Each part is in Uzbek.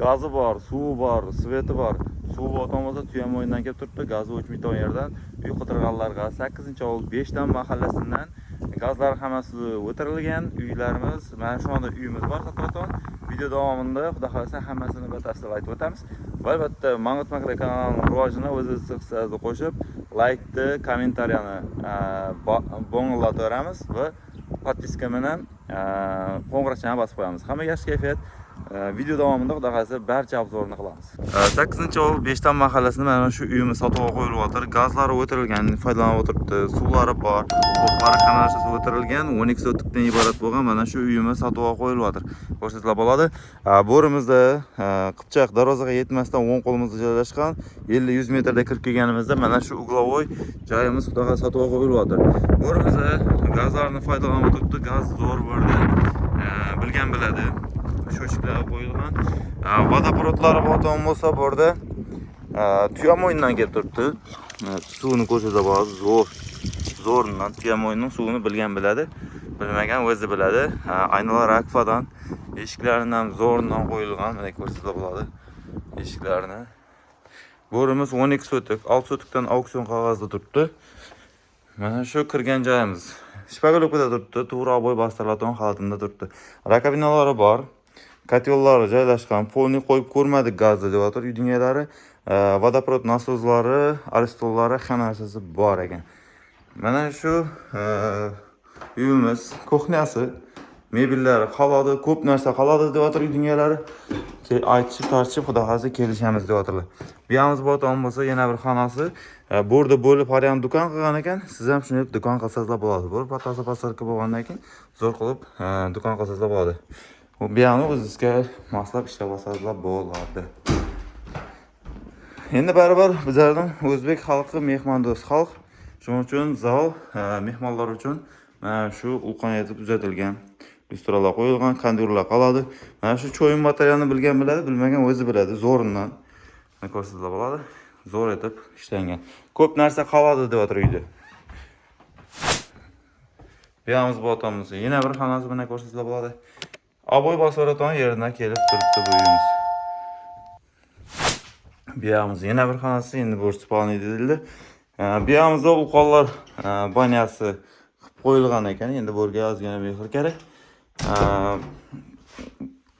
Gazı bor, suvi bor, sveti bor. Suvi o'tolmasa Tuyamoyindan kelib turibdi, gazi o'chmay turgan yerdan uy qidirganlarga 8-avgust 5dan mahallasidan gazlar hammasi o'tirilgan. Uylarimiz, mana shu anda uyimiz bor Xatroton. Video davomida xudo xolasa hammasini batafsil aytib o'tamiz. Va albatta Mangut Makro kanalining rivojini o'zingiz hissasiga qo'shib, laykni, kommentariyani bo'ng'illatib va podpiska bilan qo'ng'iroqchani bosib qo'yamiz. Hamma yaxshi kayfiyat. Video davomida xudo xolasa barcha obzorni qilamiz. 8-avgust 5dan mahallasida mana shu uyimiz sotuvga qo'yilyapti. Gazlari o'tirilgan, foydalanib o'tiribdi. Suvlari bor, to'plari hamma narsasi o'tirilgan. 12 sotikdan iborat bo'lgan mana shu uyimiz sotuvga qo'yilyapti. Ko'rsatib bo'ladi. Bo'rimizda Qipchoq darvozaga yetmasdan o'ng qo'limizda joylashgan 50-100 metrda kirib kelganimizda mana shu uglovoy joyimiz xudo xolasa sotuvga qo'yilyapti. Bo'rimizda gazlarni foydalanib o'tiribdi. Gaz zo'r bo'ldi. Bilgan biladi. Shoshiklar qo'yilgan. Vodoprovodlari bottom bo'lsa borda Tuyamoyindan kelib turibdi. Suvni ko'rsatib bo'ladi, zo'rundan Tuyamoyinning suvini bilgan biladi. Bilmagan o'zi biladi. Aynalar akfadan, eshiklarini ham zo'rundan qo'yilgan. Mana ko'rsatib bo'ladi eshiklarini. Bo'rimiz 12 sotik, 6 sotikdan auksion qog'ozda turibdi. Mana shu kirgan joyimiz. Shpagolokda turibdi, to'g'ri bo'y bastiraton holatinda turibdi. Rakovinalari bor. Kotyollar joylashgan, polni qo'yib ko'rmadik gazni deyator uy dunyalari, vodoprovod nasozlari, aristollari hamma narsasi bor ekan. Mana shu uyimiz, kuxnyasi, mebellari qoladi, ko'p narsa qoladi deyator uy dunyalari. Aytishib tartishib xudo xolasa kelishamiz deyatorlar. Bu yerimiz bottom bo'lsa yana bir xonasi, borda bo'lib ham do'kon qilgan ekan. Siz ham shuni do'kon qilsangizlar bo'ladi. Bir patasa pasarka bo'lgandan keyin zo'r qilib do'kon qilsangizlar bo'ladi. Bu yerni o'zingizga moslab ishlab olsangizlar bo'ladi. Endi baribir bizlarning o'zbek xalqi mehmondo'st xalq. Shuning uchun zal mehmonlar uchun mana shu ulqon etib uzatilgan. Restoranlar qo'yilgan, kondurlar qoladi. Mana shu cho'yin materialini bilgan biladi, bilmagan o'zi biladi. Zo'rindan ko'rsatib bo'ladi. Zo'r etib ishlangan. Ko'p narsa qoladi deb o'tiribdi. Bu yerimiz bottomimiz. Yana bir xonasi bilan ko'rsatib bo'ladi. Aboy basaraton yeridan kelib turibdi bu uyimiz. Bu yerimiz yana bir xonasi, endi bo'rsi palni deyildi. Bu yerimizda uqollar banyasi qilib qo'yilgan ekan. Endi bo'rga ozgina mehr kerak.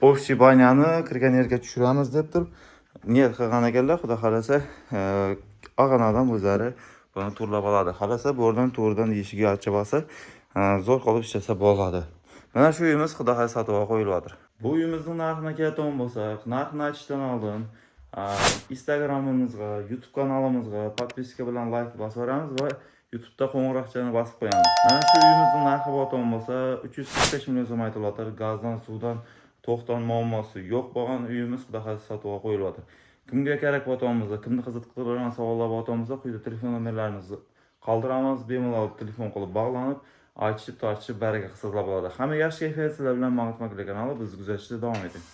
Общий banyani kirgan yerga tushiramiz deb turib niyat qilgan ekanlar. Xudo xolasa olgan odam o'zlari buni turlab oladi. Xolasa bo'rdan to'g'ridan eshigi ochib olsa, zo'r qilib ishlasa bo'ladi. Mana shu uyimiz xudo xolasa sotuvga qo'yilyapti. Bu uyimizning narxini keladigan bo'lsak, narxni aytishdan oldin Instagramimizga, YouTube kanalimizga podpiska bilan like bosib beramiz va YouTube'da qo'ng'iroqchani bosib qo'yamiz. Mana shu uyimizning narxi bottom bo'lsa 345 million so'm aytilyapti. Gazdan, suvdan, to'xton muammosi yo'q bo'lgan uyimiz xudo xolasa sotuvga qo'yilyapti. Kimga kerak bottom bo'lsa, kimni qiziqtirgan savollar bottom bo'lsa, quyida telefon nomerlarimizni qoldiramiz. Bemalol telefon qilib bog'lanib, aytishib tortishib baraka qilsangizlar bo'ladi. Hamma yaxshi kayfiyat sizlar bilan Mangut Makro kanali biz kuzatishda davom eting.